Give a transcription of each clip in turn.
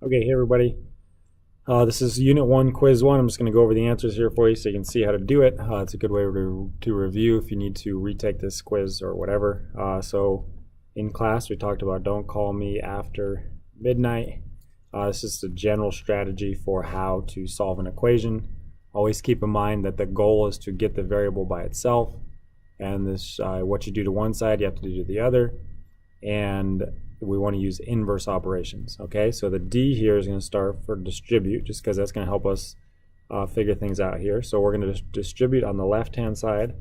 Okay, hey everybody. This is Unit 1, Quiz 1. I'm just going to go over the answers here for you so you can see how to do it. It's a good way to review if you need to retake this quiz or whatever. So in class we talked about don't call me after midnight. This is a general strategy for how to solve an equation. Always keep in mind that the goal is to get the variable by itself. And this, what you do to one side, you have to do to the other. And we want to use inverse operations. Okay, so the D here is going to start for distribute, just because that's going to help us figure things out here. So we're going to distribute on the left hand side,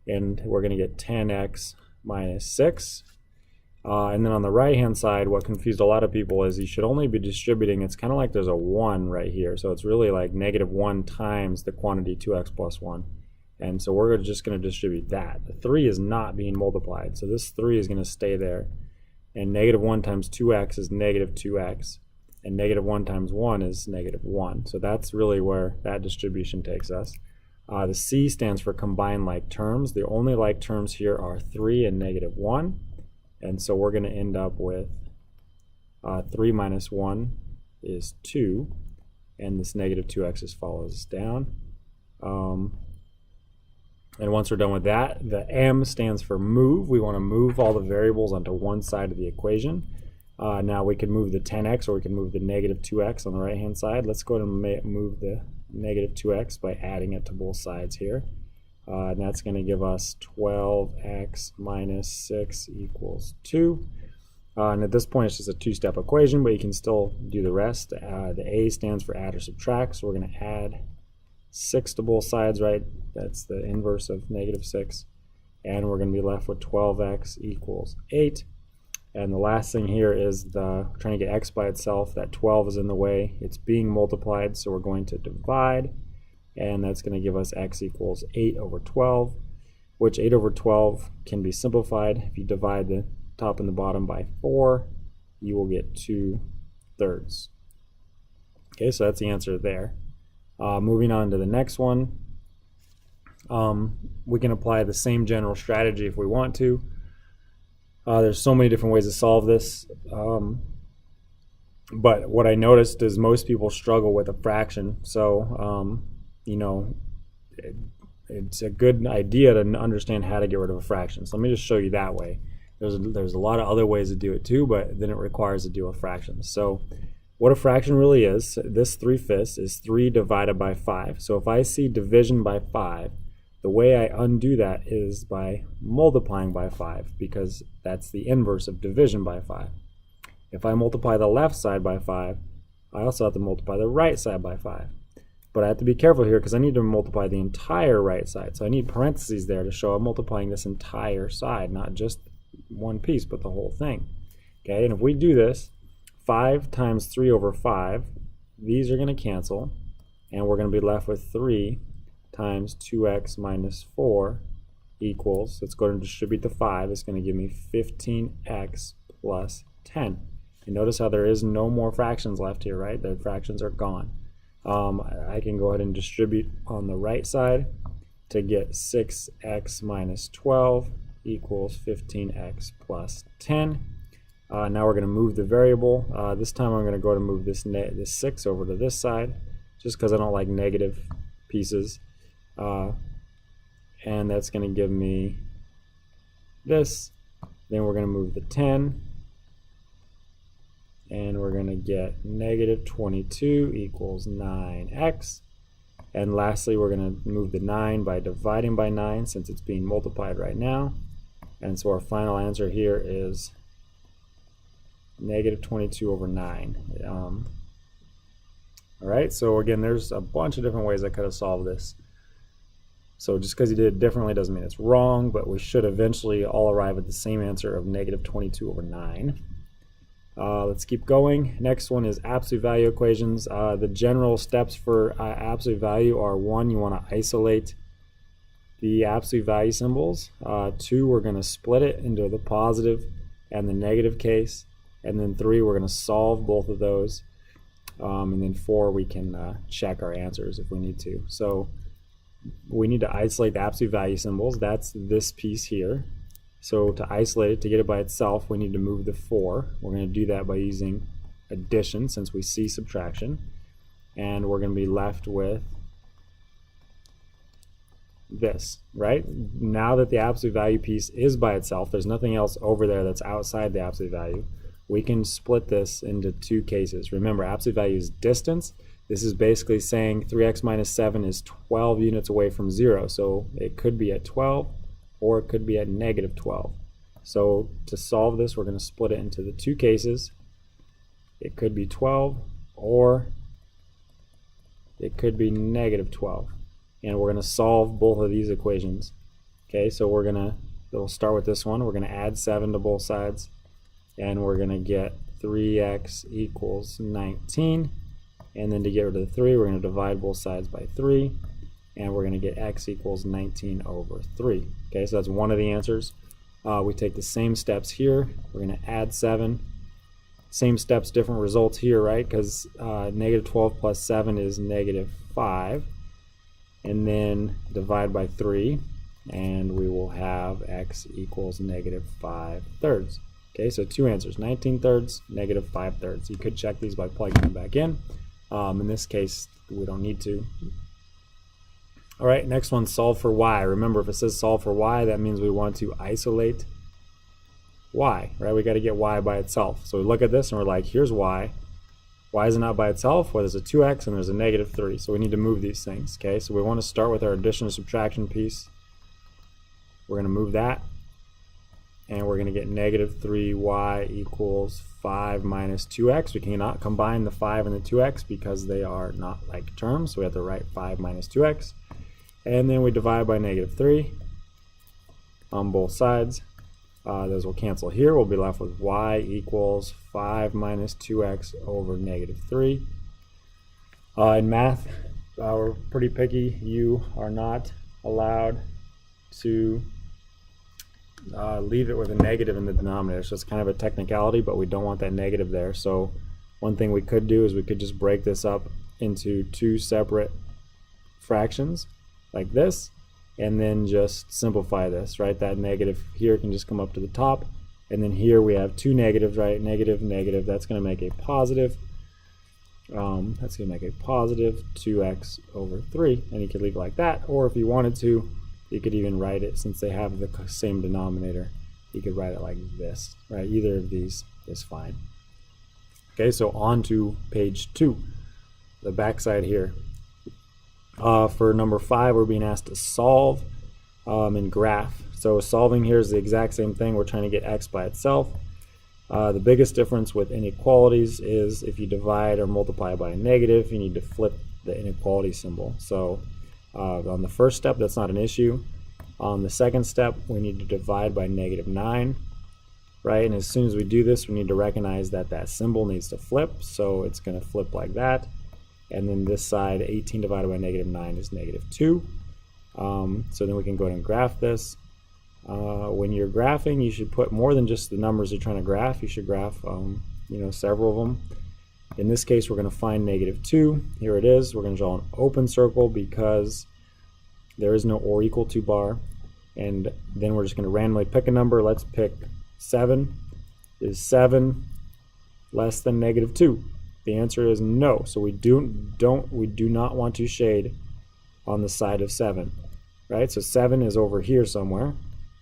and we're going to get 10x minus 6. And then on the right hand side, what confused a lot of people is you should only be distributing, it's kind of like there's a 1 right here, so it's really like negative 1 times the quantity 2x plus 1. And so we're just going to distribute that. The 3 is not being multiplied, so this 3 is going to stay there. And negative 1 times 2x is negative 2x. And negative 1 times 1 is negative 1. So that's really where that distribution takes us. The C stands for combined like terms. The only like terms here are 3 and negative 1. And so we're going to end up with 3 minus 1 is 2. And this negative 2x follows down. And once we're done with that, the M stands for move. We want to move all the variables onto one side of the equation. Now we can move the 10x or we can move the negative 2x on the right hand side. Let's go ahead and move the negative 2x by adding it to both sides here. And that's going to give us 12x minus 6 equals 2. And at this point it's just a two-step equation, but you can still do the rest. The A stands for add or subtract, so we're going to add 6 to both sides, right? That's the inverse of negative 6. And we're going to be left with 12x equals 8. And the last thing here is trying to get x by itself. That 12 is in the way. It's being multiplied, so we're going to divide. And that's going to give us x equals 8 over 12, which 8 over 12 can be simplified. If you divide the top and the bottom by 4, you will get 2/3. Okay, so that's the answer there. Moving on to the next one, we can apply the same general strategy if we want to. There's so many different ways to solve this, but what I noticed is most people struggle with a fraction. So, you know, it's a good idea to understand how to get rid of a fraction. So let me just show you that way. There's a lot of other ways to do it too, but then it requires to deal with fractions. So what a fraction really is, this 3/5 is 3 divided by 5. So if I see division by 5, the way I undo that is by multiplying by 5, because that's the inverse of division by 5. If I multiply the left side by 5, I also have to multiply the right side by 5. But I have to be careful here because I need to multiply the entire right side. So I need parentheses there to show I'm multiplying this entire side, not just one piece, but the whole thing. Okay, and if we do this, 5 times 3 over 5, these are going to cancel, and we're going to be left with 3 times 2x minus 4 equals, let's go ahead and distribute the 5, it's going to give me 15x plus 10. And notice how there is no more fractions left here, right? The fractions are gone. I can go ahead and distribute on the right side to get 6x minus 12 equals 15x plus 10. Now we're going to move the variable. This time I'm going to go to move this 6 over to this side, just because I don't like negative pieces. And that's going to give me this. Then we're going to move the 10. And we're going to get negative 22 equals 9x. And lastly, we're going to move the 9 by dividing by 9, since it's being multiplied right now. And so our final answer here is negative 22 over 9. Alright, so again, there's a bunch of different ways I could have solved this. So just because you did it differently doesn't mean it's wrong, but we should eventually all arrive at the same answer of negative 22 over 9. Let's keep going. Next one is absolute value equations. The general steps for absolute value are: 1, you want to isolate the absolute value symbols. 2, we're going to split it into the positive and the negative case. And then 3, we're going to solve both of those. And then 4, we can check our answers if we need to. So we need to isolate the absolute value symbols. That's this piece here. So to isolate it, to get it by itself, we need to move the 4. We're going to do that by using addition since we see subtraction, and we're going to be left with this, right? Now that the absolute value piece is by itself, there's nothing else over there that's outside the absolute value, we can split this into two cases. Remember, absolute value is distance. This is basically saying 3x minus 7 is 12 units away from 0, so it could be at 12 or it could be at negative 12. So to solve this, we're going to split it into the two cases. It could be 12 or it could be negative 12. And we're going to solve both of these equations. Okay, so we'll start with this one. We're going to add 7 to both sides, and we're going to get 3x equals 19. And then to get rid of the 3, we're going to divide both sides by 3, and we're going to get x equals 19 over 3. Okay, so that's one of the answers. We take the same steps here. We're going to add 7. Same steps, different results here, right? Because negative 12 plus 7 is negative 5. And then divide by 3, and we will have x equals negative 5 thirds. Okay, so two answers, 19 thirds, negative 5 thirds. You could check these by plugging them back in. In this case, we don't need to. All right, next one, solve for y. Remember, if it says solve for y, that means we want to isolate y, right? We got to get y by itself. So we look at this and we're like, here's y. Y is not by itself. Well, there's a 2x and there's a negative 3. So we need to move these things. Okay, so we want to start with our addition and subtraction piece. We're going to move that, and we're going to get negative 3y equals 5 minus 2x. We cannot combine the 5 and the 2x because they are not like terms. So we have to write 5 minus 2x. And then we divide by negative 3 on both sides. Those will cancel here. We'll be left with y equals 5 minus 2x over negative 3. In math, we're pretty picky. You are not allowed to leave it with a negative in the denominator. So it's kind of a technicality, but we don't want that negative there. So one thing we could do is we could just break this up into two separate fractions like this, and then just simplify this, right? That negative here can just come up to the top, and then here we have two negatives, right? Negative, negative, that's going to make a positive. That's going to make a positive 2x over 3, and you could leave it like that, or if you wanted to, you could even write it, since they have the same denominator, you could write it like this, right? Either of these is fine. Okay, so on to page 2, the back side here. For number 5, we're being asked to solve and graph. So solving here is the exact same thing. We're trying to get x by itself. The biggest difference with inequalities is if you divide or multiply by a negative, you need to flip the inequality symbol. So on the first step, that's not an issue. On the second step, we need to divide by negative 9, right? And as soon as we do this, we need to recognize that that symbol needs to flip. So it's going to flip like that. And then this side, 18 divided by negative 9 is negative 2. So then we can go ahead and graph this. When you're graphing, you should put more than just the numbers you're trying to graph. You should graph several of them. In this case, we're going to find negative 2. Here it is. We're going to draw an open circle because there is no or equal to bar. And then we're just going to randomly pick a number. Let's pick 7. Is 7 less than negative 2? The answer is no. So we do not want to shade on the side of 7, right? So 7 is over here somewhere,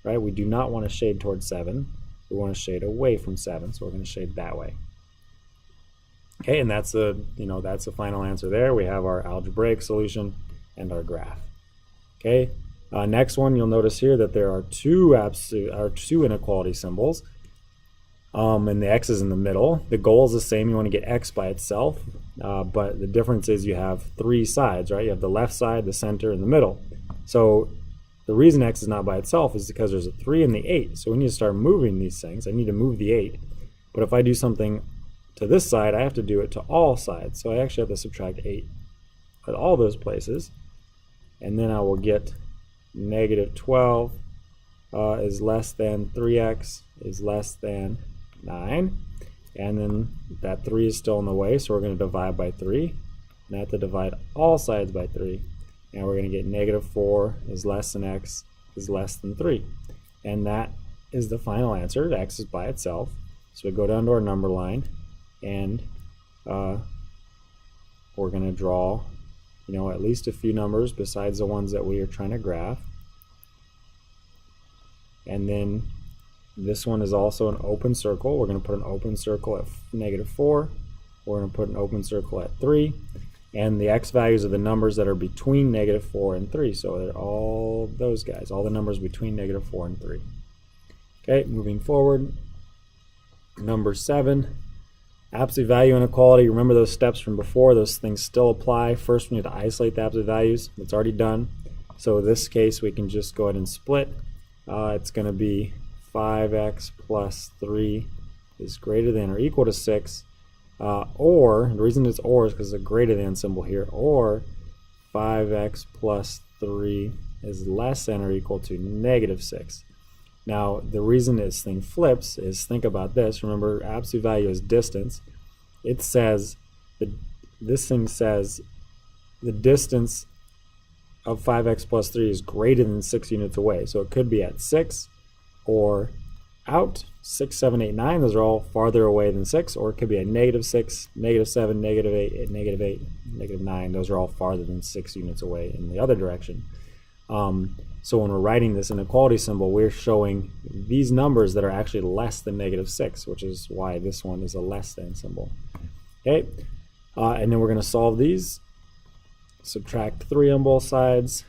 right? We do not want to shade towards 7. We want to shade away from 7, so we're going to shade that way. Okay, and that's the final answer there. We have our algebraic solution and our graph. Okay, next one, you'll notice here that there are two inequality symbols. And the x is in the middle. The goal is the same. You want to get x by itself, but the difference is you have 3 sides, right? You have the left side, the center, and the middle. So the reason x is not by itself is because there's a 3 and the 8. So we need to start moving these things. I need to move the 8. But if I do something to this side, I have to do it to all sides. So I actually have to subtract 8 at all those places. And then I will get negative 12 is less than 3x is less than 9, and then that 3 is still in the way, so we're going to divide by 3, and I have to divide all sides by 3, and we're going to get negative 4 is less than x is less than 3, and that is the final answer. X is by itself. So we go down to our number line, and we're going to draw, at least a few numbers besides the ones that we are trying to graph. And then this one is also an open circle. We're going to put an open circle at -4. We're going to put an open circle at 3. And the x values are the numbers that are between -4 and 3. So they're all those guys, all the numbers between -4 and 3. Okay, moving forward. Number 7, absolute value inequality. Remember those steps from before, those things still apply. First, we need to isolate the absolute values. That's already done. So in this case, we can just go ahead and split. It's going to be 5x plus 3 is greater than or equal to 6. Or, the reason it's or is because it's a greater than symbol here, or 5x plus 3 is less than or equal to -6. Now, the reason this thing flips is, think about this. Remember, absolute value is distance. It says, this thing says the distance of 5x plus 3 is greater than 6 units away. So it could be at 6 or out. 6, 7, 8, 9, those are all farther away than 6, or it could be at -6, -7, -8, -8, -9. Those are all farther than 6 units away in the other direction. So when we're writing this inequality symbol, we're showing these numbers that are actually less than -6, which is why this one is a less than symbol. Okay, and then we're going to solve these. Subtract 3 on both sides.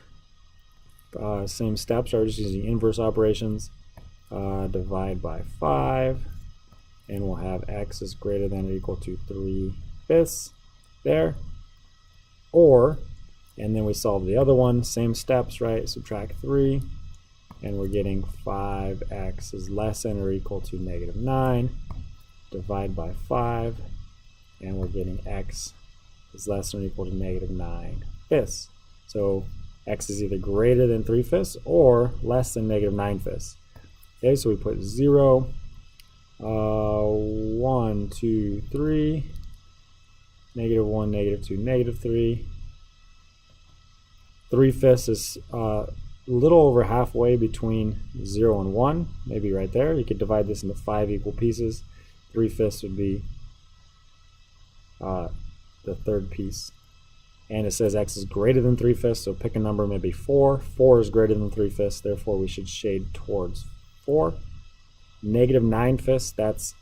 Same steps, are just using inverse operations. Divide by 5, and we'll have x is greater than or equal to 3/5 there. Or, and then we solve the other one, same steps, right? Subtract 3, and we're getting 5x is less than or equal to -9. Divide by 5, and we're getting x is less than or equal to -9/5. So x is either greater than 3/5 or less than -9/5. Okay, so we put 0, 1, 2, 3, -1, -2, -3. 3/5 is a little over halfway between 0 and 1, maybe right there. You could divide this into 5 equal pieces. 3/5 would be the third piece. And it says x is greater than 3/5, so pick a number, maybe 4. 4 is greater than 3/5, therefore we should shade towards 4. -9/5, that's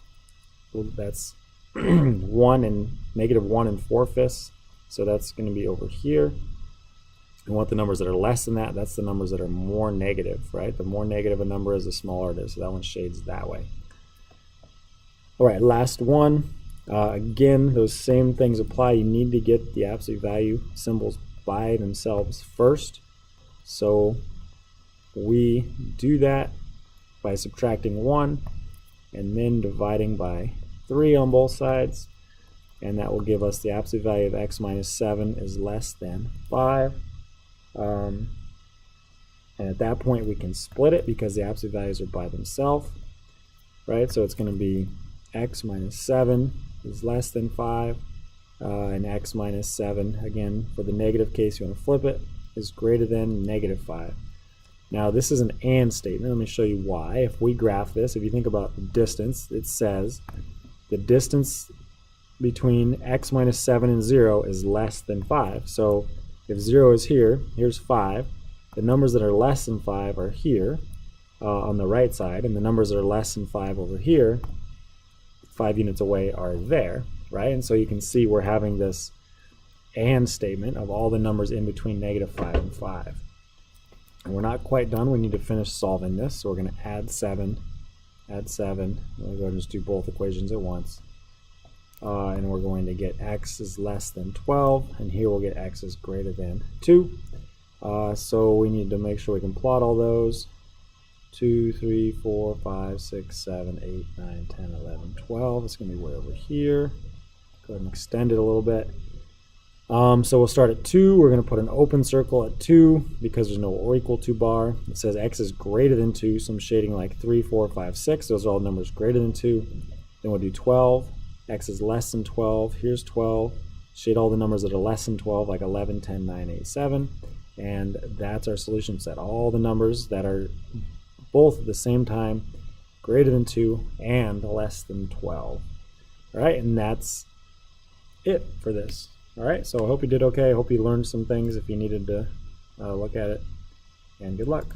1 and -1 and 4/5, so that's going to be over here. We want the numbers that are less than that. That's the numbers that are more negative, right? The more negative a number is, the smaller it is, so that one shades that way. All right, last one. Again, those same things apply. You need to get the absolute value symbols by themselves first. So we do that by subtracting 1 and then dividing by 3 on both sides, and that will give us the absolute value of x minus 7 is less than 5. And at that point we can split it because the absolute values are by themselves, right? So it's going to be x minus 7 is less than 5, and x minus 7, again, for the negative case, you want to flip it, is greater than -5. Now this is an and statement. Let me show you why. If we graph this, if you think about the distance, it says the distance between x minus 7 and 0 is less than 5. So if 0 is here, here's 5. The numbers that are less than 5 are here on the right side, and the numbers that are less than 5 over here, 5 units away, are there, right? And so you can see we're having this and statement of all the numbers in between -5 and 5. And we're not quite done. We need to finish solving this. So we're going to add 7. We'll go and just do both equations at once. And we're going to get x is less than 12, and here we'll get x is greater than 2. So we need to make sure we can plot all those. 2, 3, 4, 5, 6, 7, 8, 9, 10, 11, 12. It's going to be way over here. Go ahead and extend it a little bit. So we'll start at 2. We're going to put an open circle at 2 because there's no or equal to bar. It says x is greater than 2, so I'm shading like 3, 4, 5, 6. Those are all numbers greater than 2. Then we'll do 12. X is less than 12. Here's 12. Shade all the numbers that are less than 12, like 11, 10, 9, 8, 7. And that's our solution set. All the numbers that are both at the same time greater than 2 and less than 12. All right, and that's it for this. All right, so I hope you did okay. I hope you learned some things if you needed to look at it, and good luck.